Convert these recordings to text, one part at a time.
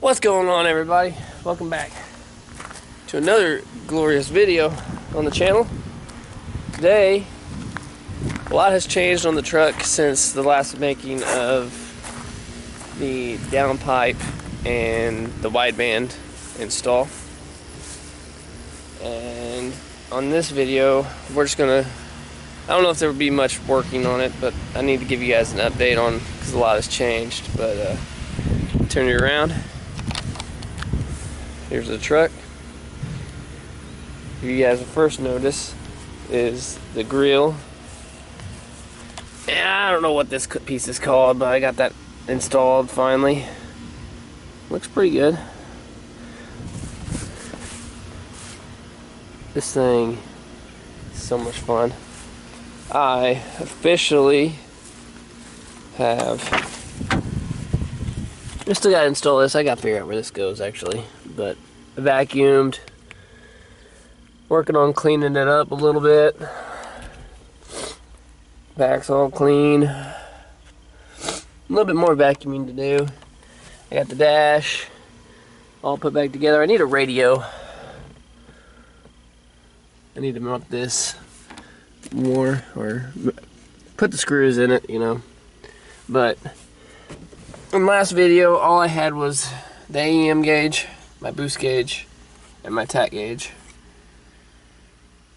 What's going on, everybody? Welcome back to another glorious video on the channel. Today, a lot has changed on the truck since the last making of the downpipe and the wideband install. And on this video, we're just gonna, I don't know if there will be much working on it, but I need to give you guys an update on, because a lot has changed. But turn it around. Here's the truck. If you guys will first notice is the grill. And I don't know what this piece is called, but I got that installed finally. Looks pretty good. This thing is so much fun. I officially have, I still gotta install this. I gotta figure out where this goes actually, but vacuumed, working on cleaning it up a little bit. Back's all clean. A little bit more vacuuming to do. I got the dash all put back together. I need a radio. I need to mount this more, or put the screws in it, you know. But in the last video, all I had was the AEM gauge, my boost gauge, and my tack gauge.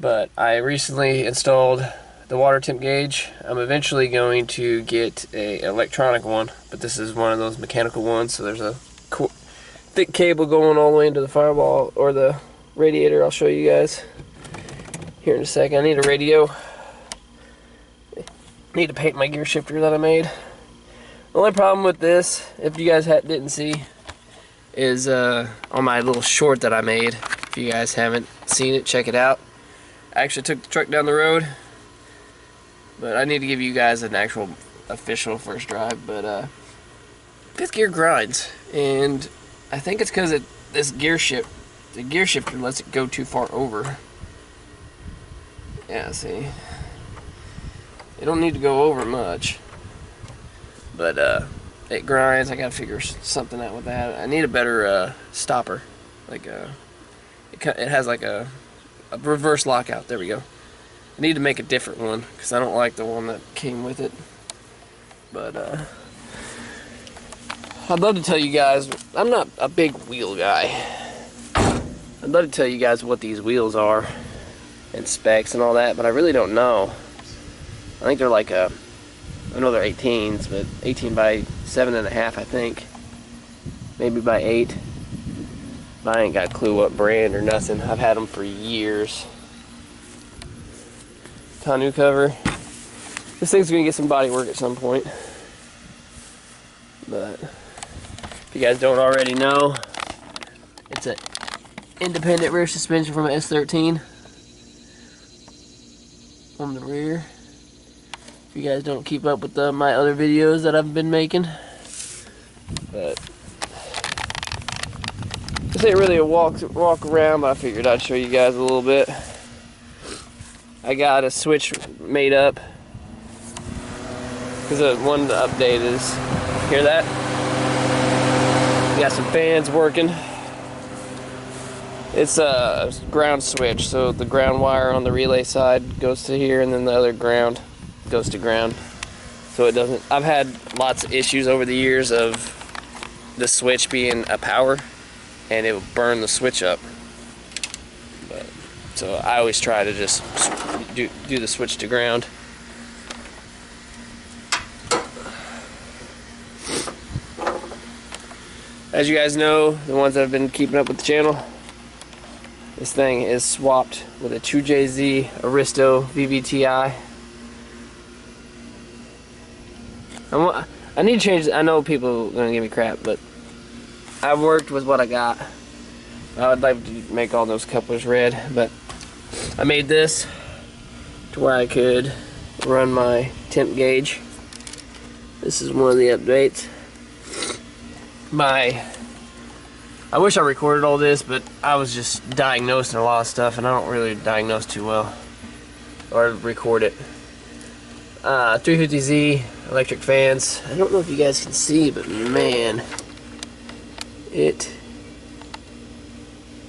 But I recently installed the water temp gauge. I'm eventually going to get an electronic one, but this is one of those mechanical ones, so there's a thick cable going all the way into the firewall, or the radiator. I'll show you guys here in a second. I need a radio. I need to paint my gear shifter that I made. The only problem with this, if you guys didn't see, is on my little short that I made. If you guys haven't seen it, check it out. I actually took the truck down the road, but I need to give you guys an actual official first drive. But fifth gear grinds, and I think it's because the gear shifter lets it go too far over. Yeah, see, it don't need to go over much, but it grinds. I gotta figure something out with that. I need a better stopper, like it has like a reverse lockout. There we go. I need to make a different one because I don't like the one that came with it. But I'd love to tell you guys, I'm not a big wheel guy. I'd love to tell you guys what these wheels are and specs and all that, but I really don't know. I think they're like I know they're 18s, but 18 by 7.5, I think. Maybe by 8. But I ain't got a clue what brand or nothing. I've had them for years. Tonneau cover. This thing's gonna get some body work at some point. But if you guys don't already know, it's an independent rear suspension from an S13 on the rear. If you guys don't keep up with my other videos that I've been making. But this ain't really a walk around, but I figured I'd show you guys a little bit. I got a switch made up because one of the update is, hear that? We got some fans working. It's a ground switch, so the ground wire on the relay side goes to here, and then the other ground goes to ground. So it doesn't, I've had lots of issues over the years of the switch being a power, and it will burn the switch up. But, so I always try to just do the switch to ground. As you guys know, the ones that have been keeping up with the channel, this thing is swapped with a 2JZ Aristo VVTi. I need to change. I know people are gonna give me crap, but I've worked with what I got. I would like to make all those couplers red, but I made this to where I could run my temp gauge. This is one of the updates. I wish I recorded all this, but I was just diagnosing a lot of stuff, and I don't really diagnose too well or record it. 350Z electric fans. I don't know if you guys can see, but man, it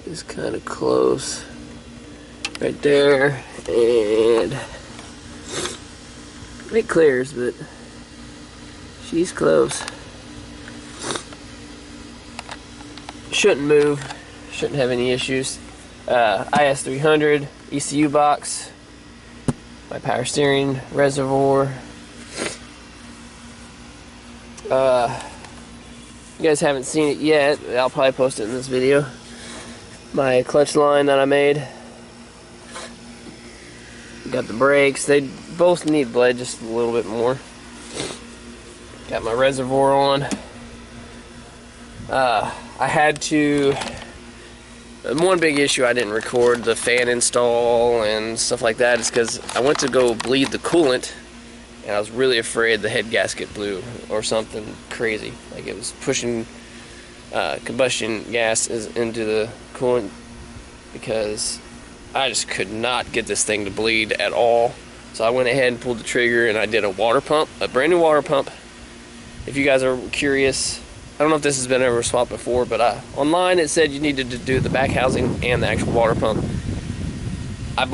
is kind of close right there, and it clears, but she's close. Shouldn't move, shouldn't have any issues. IS300 ECU box, my power steering reservoir. You guys haven't seen it yet, I'll probably post it in this video. My clutch line that I made. Got the brakes, they both need blade just a little bit more. Got my reservoir on. I had to, one big issue I didn't record the fan install and stuff like that is because I went to go bleed the coolant and I was really afraid the head gasket blew or something crazy. Like it was pushing combustion gas into the coolant, because I just could not get this thing to bleed at all. So I went ahead and pulled the trigger and I did a water pump, a brand new water pump. If you guys are curious, I don't know if this has been ever swapped before, but online it said you needed to do the back housing and the actual water pump.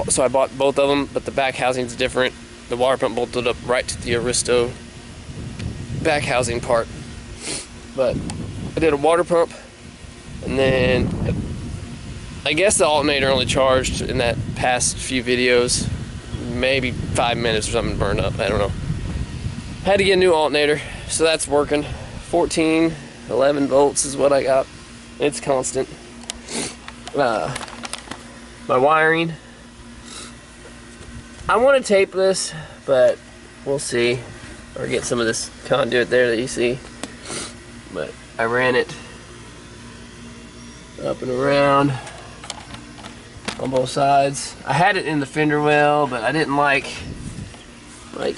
So I bought both of them, but the back housing is different. The water pump bolted up right to the Aristo back housing part. But I did a water pump, and then I guess the alternator only charged in that past few videos, maybe 5 minutes or something burned up, I don't know. Had to get a new alternator, so that's working. 14, 11 volts is what I got. It's constant. My wiring, I want to tape this, but we'll see, or get some of this conduit there that you see. But I ran it up and around on both sides. I had it in the fender well, but I didn't like I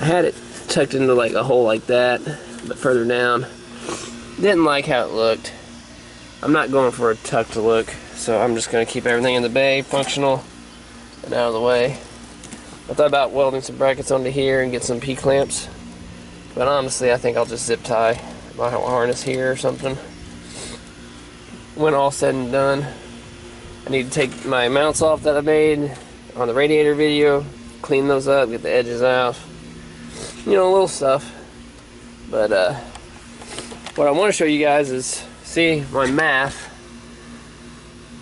had it tucked into like a hole like that, but further down. Didn't like how it looked. I'm not going for a tucked look, so I'm just going to keep everything in the bay, functional, and out of the way. I thought about welding some brackets onto here and get some P-clamps, but honestly I think I'll just zip tie my harness here or something. When all said and done, I need to take my mounts off that I made on the radiator video, clean those up, get the edges out, you know, little stuff. But what I want to show you guys is, see, my math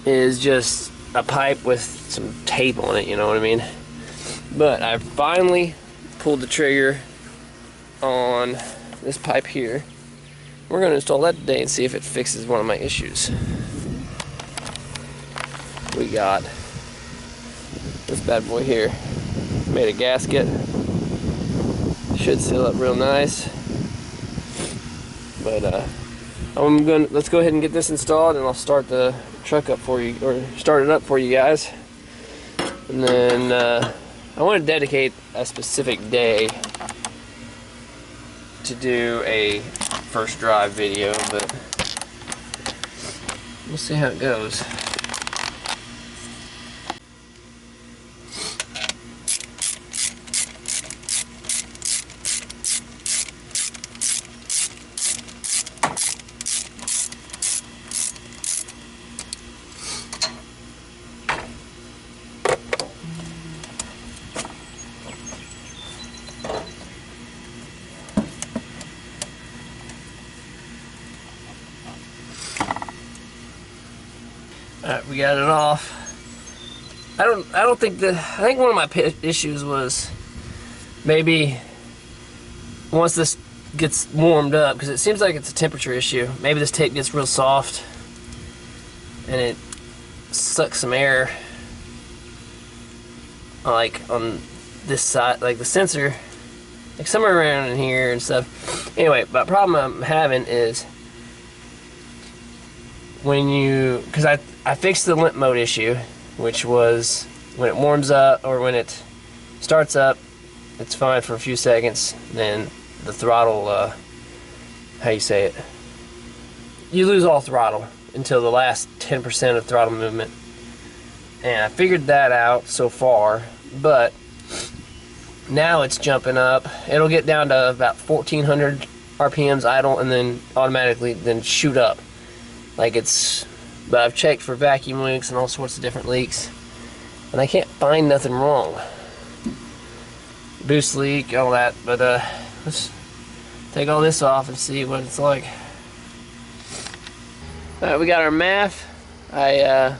is just a pipe with some tape on it, you know what I mean? But I finally pulled the trigger on this pipe here. We're going to install that today and see if it fixes one of my issues. We got this bad boy here. Made a gasket. Should seal up real nice. But let's go ahead and get this installed, and I'll start the truck up for you, or start it up for you guys. And then I want to dedicate a specific day to do a first drive video, but we'll see how it goes. Alright, we got it off. I think one of my issues was maybe once this gets warmed up, because it seems like it's a temperature issue. Maybe this tape gets real soft and it sucks some air, like on this side, like the sensor, like somewhere around in here and stuff. Anyway, but the problem I'm having is when you, because I fixed the limp mode issue, which was when it warms up, or when it starts up, it's fine for a few seconds, then the throttle, how you say it, you lose all throttle until the last 10% of throttle movement. And I figured that out so far, but now it's jumping up. It'll get down to about 1400 RPMs idle and then automatically then shoot up. Like it's, but I've checked for vacuum leaks and all sorts of different leaks, and I can't find nothing wrong. Boost leak, all that, but let's take all this off and see what it's like. Alright, we got our MAF. I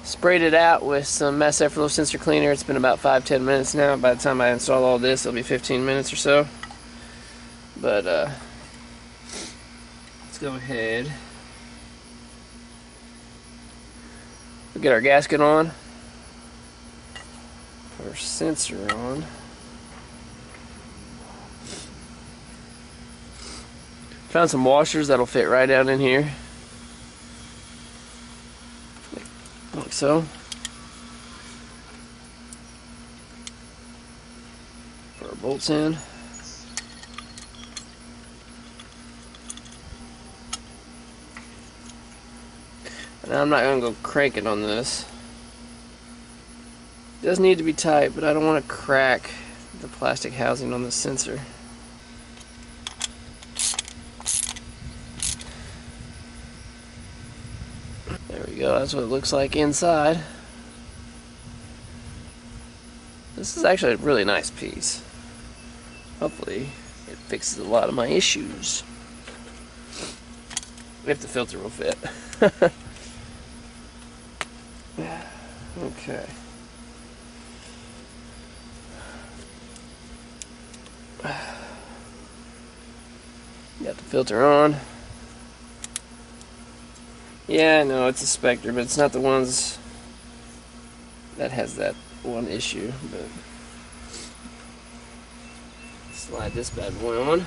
sprayed it out with some mass airflow sensor cleaner. It's been about 5-10 minutes now. By the time I install all this, it'll be 15 minutes or so. But let's go ahead. We'll get our gasket on. Put our sensor on. Found some washers that'll fit right down in here. Like so. Put our bolts in. Now I'm not going to go cranking on this. It does need to be tight, but I don't want to crack the plastic housing on the sensor. There we go, that's what it looks like inside. This is actually a really nice piece. Hopefully it fixes a lot of my issues. If the filter will fit. Okay. Got the filter on. Yeah, I know it's a Spectre, but it's not the ones that has that one issue. But slide this bad boy on.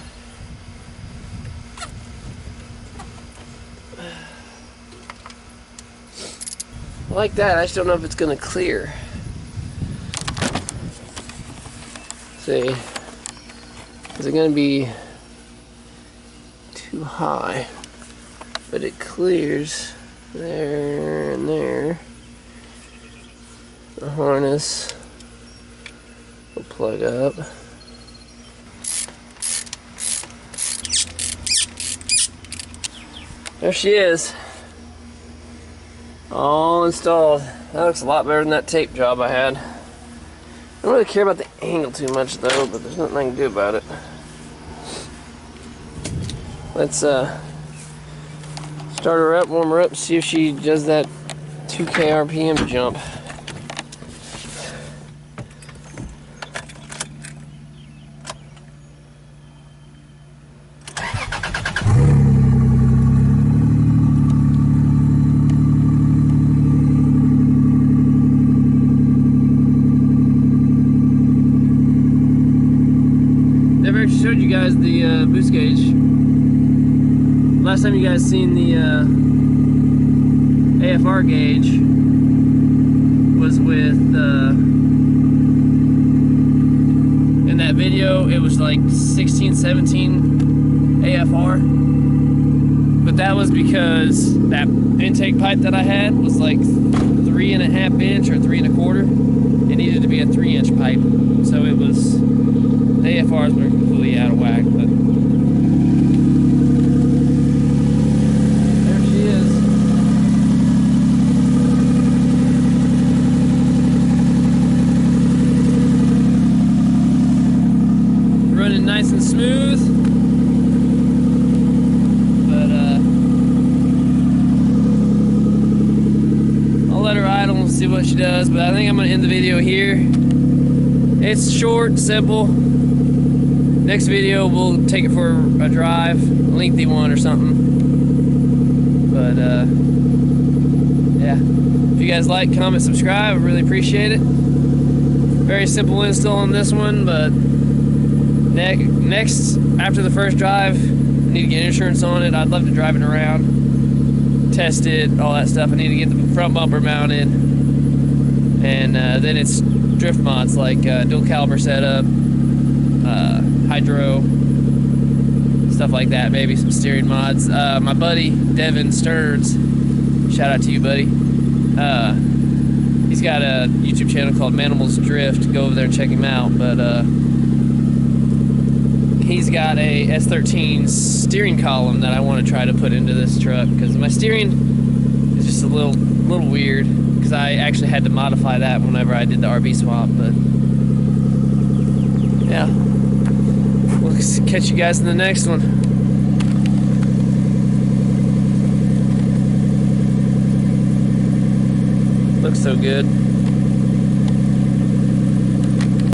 Like that, I just don't know if it's gonna clear. See, is it gonna be too high? But it clears there and there. The harness will plug up. There she is. All installed. That looks a lot better than that tape job I had. I don't really care about the angle too much though, but there's nothing I can do about it. Let's start her up, warm her up, see if she does that 2K RPM jump. Showed you guys the boost gauge. Last time you guys seen the AFR gauge was with in that video it was like 16, 17 AFR, but that was because that intake pipe that I had was like 3.5 inch or 3 1/4. It needed to be a 3-inch pipe, so it was. The AFRs were completely out of whack, but there she is. Running nice and smooth, but I'll let her idle and see what she does, but I think I'm going to end the video here. It's short, simple. Next video we'll take it for a drive, a lengthy one or something. But yeah, if you guys like, comment, subscribe, I really appreciate it. Very simple install on this one, but next after the first drive, I need to get insurance on it. I'd love to drive it around, test it, all that stuff. I need to get the front bumper mounted, and then it's drift mods like dual caliber setup, hydro, stuff like that, maybe some steering mods. My buddy Devin Stearns, shout out to you, buddy. He's got a YouTube channel called Manimals Drift. Go over there and check him out. But he's got a S13 steering column that I want to try to put into this truck, because my steering is just a little weird, because I actually had to modify that whenever I did the RB swap. But yeah, we'll catch you guys in the next one. Looks so good.